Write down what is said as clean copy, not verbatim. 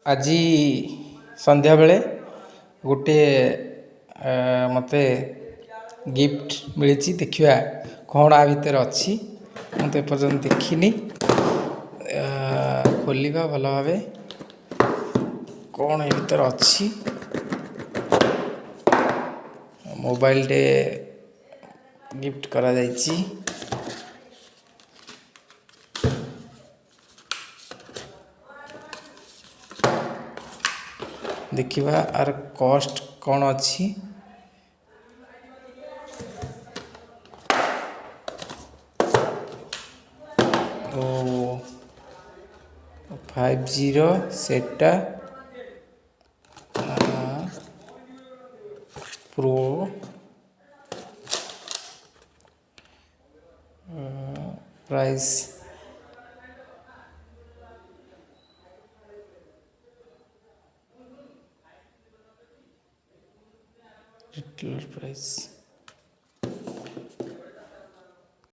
ଆଜି ସନ୍ଧ୍ୟାବେଳେ ଗୋଟିଏ ମୋତେ ଗିଫ୍ଟ ମିଳିଛି। ଦେଖିବା କ'ଣ ଆ ଭିତରେ ଅଛି। ମୁଁ ତ ଏପର୍ଯ୍ୟନ୍ତ ଦେଖିନି। ଖୋଲିବା ଭଲ ଭାବେ କ'ଣ ଏ ଭିତରେ ଅଛି। ମୋବାଇଲଟେ ଗିଫ୍ଟ କରାଯାଇଛି। ଦେଖିବା ଆର କଷ୍ଟ କ'ଣ ଅଛି। ଓ 5G ସେଟା ପ୍ରୋ ପ୍ରାଇସ୍ ରିଟେଲ୍ ପ୍ରାଇସ୍